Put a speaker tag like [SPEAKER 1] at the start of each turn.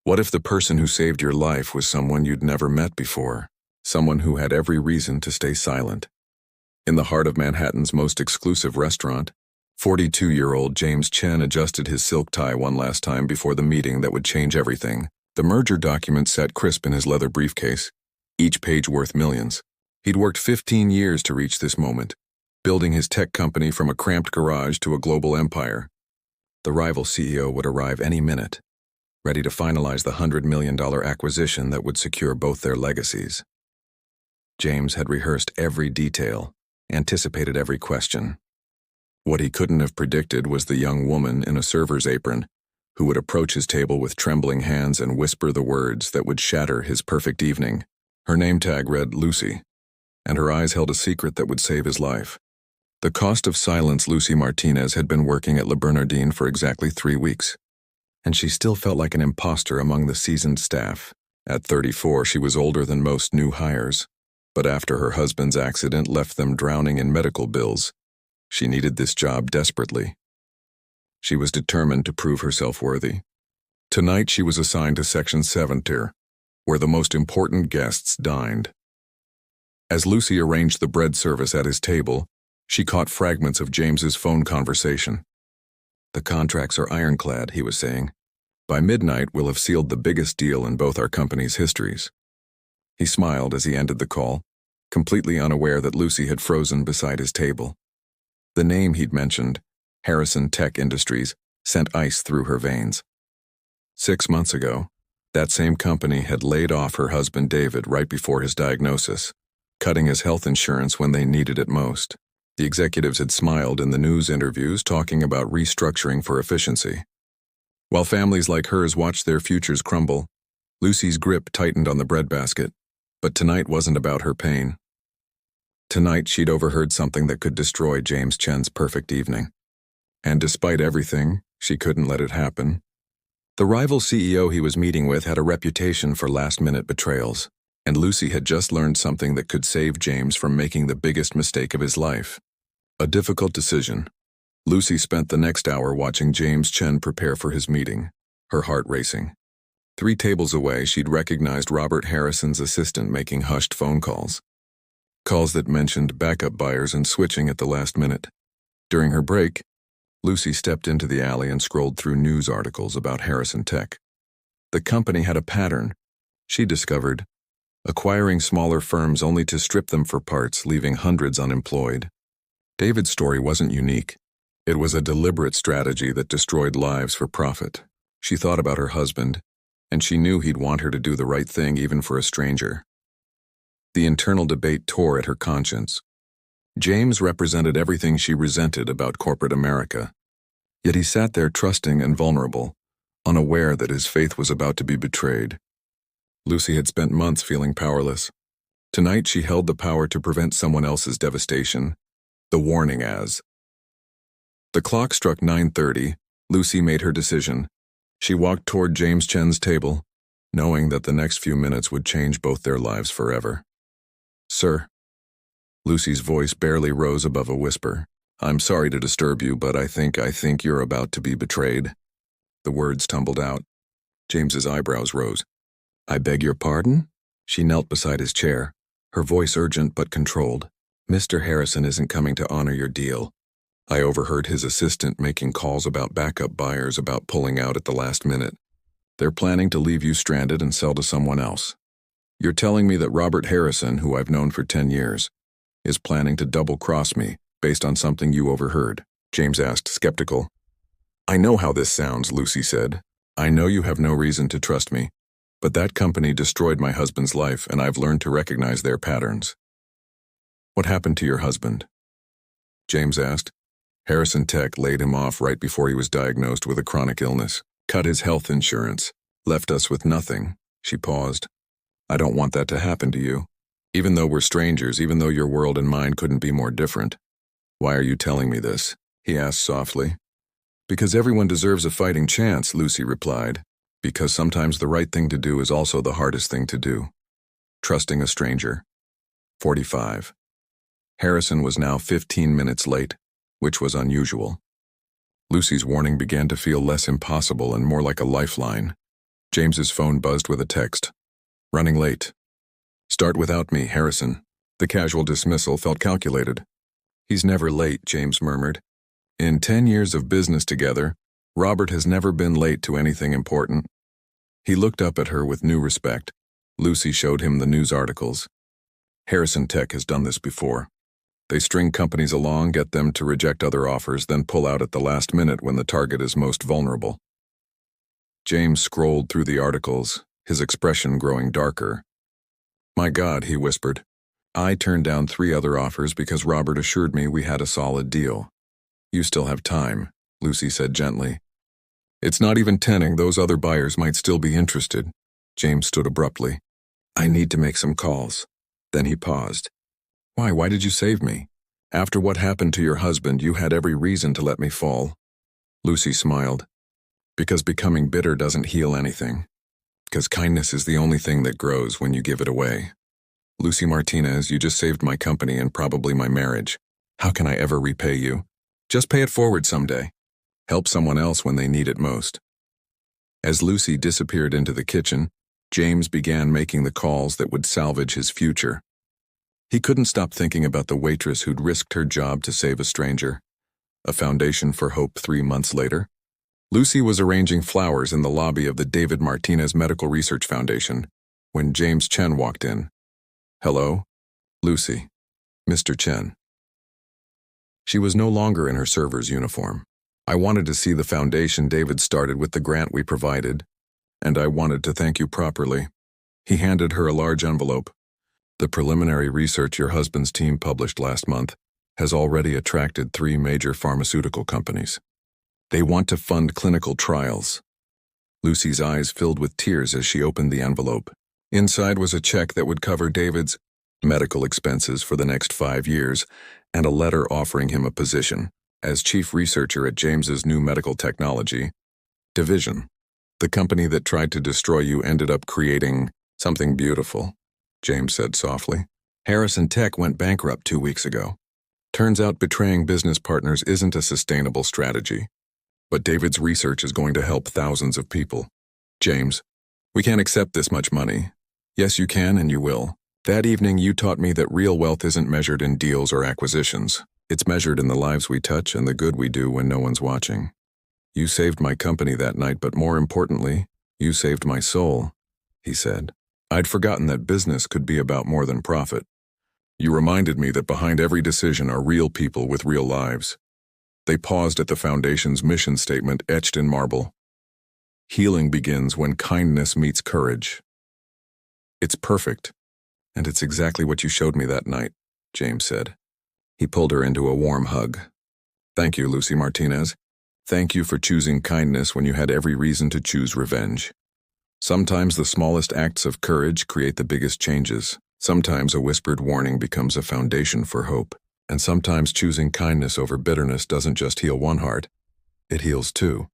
[SPEAKER 1] What if the person who saved your life was someone you'd never met before? Someone who had every reason to stay silent. In the heart of Manhattan's most exclusive restaurant, 42-year-old James Chen adjusted his silk tie one last time before the meeting that would change everything. The merger document sat crisp in his leather briefcase, each page worth millions. He'd worked 15 years to reach this moment, building his tech company from a cramped garage to a global empire. The rival CEO would arrive any minute, ready to finalize the $100 million acquisition that would secure both their legacies. James had rehearsed every detail, anticipated every question. What he couldn't have predicted was the young woman in a server's apron who would approach his table with trembling hands and whisper the words that would shatter his perfect evening. Her name tag read Lucy, and her eyes held a secret that would save his life. The cost of silence. Lucy Martinez had been working at Le Bernardin for exactly 3 weeks, and she still felt like an imposter among the seasoned staff. At 34, she was older than most new hires, but after her husband's accident left them drowning in medical bills, she needed this job desperately. She was determined to prove herself worthy. Tonight she was assigned to Section 7 tier, where the most important guests dined. As Lucy arranged the bread service at his table, she caught fragments of James's phone conversation. "The contracts are ironclad," he was saying. "By midnight, we'll have sealed the biggest deal in both our companies' histories." He smiled as he ended the call, completely unaware that Lucy had frozen beside his table. The name he'd mentioned, Harrison Tech Industries, sent ice through her veins. 6 months ago, that same company had laid off her husband David right before his diagnosis, cutting his health insurance when they needed it most. The executives had smiled in the news interviews, talking about restructuring for efficiency. While families like hers watched their futures crumble, Lucy's grip tightened on the breadbasket. But tonight wasn't about her pain. Tonight she'd overheard something that could destroy James Chen's perfect evening. And despite everything, she couldn't let it happen. The rival CEO he was meeting with had a reputation for last-minute betrayals, and Lucy had just learned something that could save James from making the biggest mistake of his life. A difficult decision. Lucy spent the next hour watching James Chen prepare for his meeting, her heart racing. 3 tables away, she'd recognized Robert Harrison's assistant making hushed phone calls. Calls that mentioned backup buyers and switching at the last minute. During her break, Lucy stepped into the alley and scrolled through news articles about Harrison Tech. The company had a pattern, she discovered, acquiring smaller firms only to strip them for parts, leaving hundreds unemployed. David's story wasn't unique. It was a deliberate strategy that destroyed lives for profit. She thought about her husband, and she knew he'd want her to do the right thing even for a stranger. The internal debate tore at her conscience. James represented everything she resented about corporate America. Yet he sat there trusting and vulnerable, unaware that his faith was about to be betrayed. Lucy had spent months feeling powerless. Tonight she held the power to prevent someone else's devastation. The warning as. The clock struck 9:30. Lucy made her decision. She walked toward James Chen's table, knowing that the next few minutes would change both their lives forever. "Sir." Lucy's voice barely rose above a whisper. "I'm sorry to disturb you, but I think you're about to be betrayed." The words tumbled out. James's eyebrows rose. "I beg your pardon?" She knelt beside his chair, her voice urgent but controlled. "Mr. Harrison isn't coming to honor your deal. I overheard his assistant making calls about backup buyers about pulling out at the last minute. They're planning to leave you stranded and sell to someone else. You're telling me that Robert Harrison, who I've known for 10 years, is planning to double-cross me based on something you overheard?" James asked, skeptical. "I know how this sounds," Lucy said. "I know you have no reason to trust me, but that company destroyed my husband's life, and I've learned to recognize their patterns." "What happened to your husband?" James asked. "Harrison Tech laid him off right before he was diagnosed with a chronic illness, cut his health insurance, left us with nothing." She paused. "I don't want that to happen to you. Even though we're strangers, even though your world and mine couldn't be more different." "Why are you telling me this?" he asked softly. "Because everyone deserves a fighting chance," Lucy replied. "Because sometimes the right thing to do is also the hardest thing to do." Trusting a stranger. 45. Harrison was now 15 minutes late, which was unusual. Lucy's warning began to feel less impossible and more like a lifeline. James's phone buzzed with a text. Running late. Start without me, Harrison. The casual dismissal felt calculated. He's never late, James murmured. In 10 years of business together, Robert has never been late to anything important. He looked up at her with new respect. Lucy showed him the news articles. Harrison Tech has done this before. They string companies along, get them to reject other offers, then pull out at the last minute when the target is most vulnerable. James scrolled through the articles, his expression growing darker. My God, he whispered. I turned down 3 other offers because Robert assured me we had a solid deal. You still have time, Lucy said gently. It's not even 10, those other buyers might still be interested. James stood abruptly. I need to make some calls. Then he paused. Why did you save me? After what happened to your husband, you had every reason to let me fall. Lucy smiled. Because becoming bitter doesn't heal anything. Because kindness is the only thing that grows when you give it away. Lucy Martinez, you just saved my company and probably my marriage. How can I ever repay you? Just pay it forward someday. Help someone else when they need it most. As Lucy disappeared into the kitchen, James began making the calls that would salvage his future. He couldn't stop thinking about the waitress who'd risked her job to save a stranger. A foundation for hope 3 months later. Lucy was arranging flowers in the lobby of the David Martinez Medical Research Foundation when James Chen walked in. Hello? Lucy. Mr. Chen. She was no longer in her server's uniform. I wanted to see the foundation David started with the grant we provided, and I wanted to thank you properly. He handed her a large envelope. The preliminary research your husband's team published last month has already attracted 3 major pharmaceutical companies. They want to fund clinical trials. Lucy's eyes filled with tears as she opened the envelope. Inside was a check that would cover David's medical expenses for the next 5 years and a letter offering him a position as chief researcher at James's new medical technology division. The company that tried to destroy you ended up creating something beautiful, James said softly. Harrison Tech went bankrupt 2 weeks ago. Turns out betraying business partners isn't a sustainable strategy. But David's research is going to help thousands of people. James, we can't accept this much money. Yes, you can and you will. That evening you taught me that real wealth isn't measured in deals or acquisitions. It's measured in the lives we touch and the good we do when no one's watching. You saved my company that night, but more importantly, you saved my soul, he said. I'd forgotten that business could be about more than profit. You reminded me that behind every decision are real people with real lives. They paused at the foundation's mission statement etched in marble. Healing begins when kindness meets courage. It's perfect, and it's exactly what you showed me that night, James said. He pulled her into a warm hug. Thank you, Lucy Martinez. Thank you for choosing kindness when you had every reason to choose revenge. Sometimes the smallest acts of courage create the biggest changes. Sometimes a whispered warning becomes a foundation for hope. And sometimes choosing kindness over bitterness doesn't just heal one heart, it heals 2.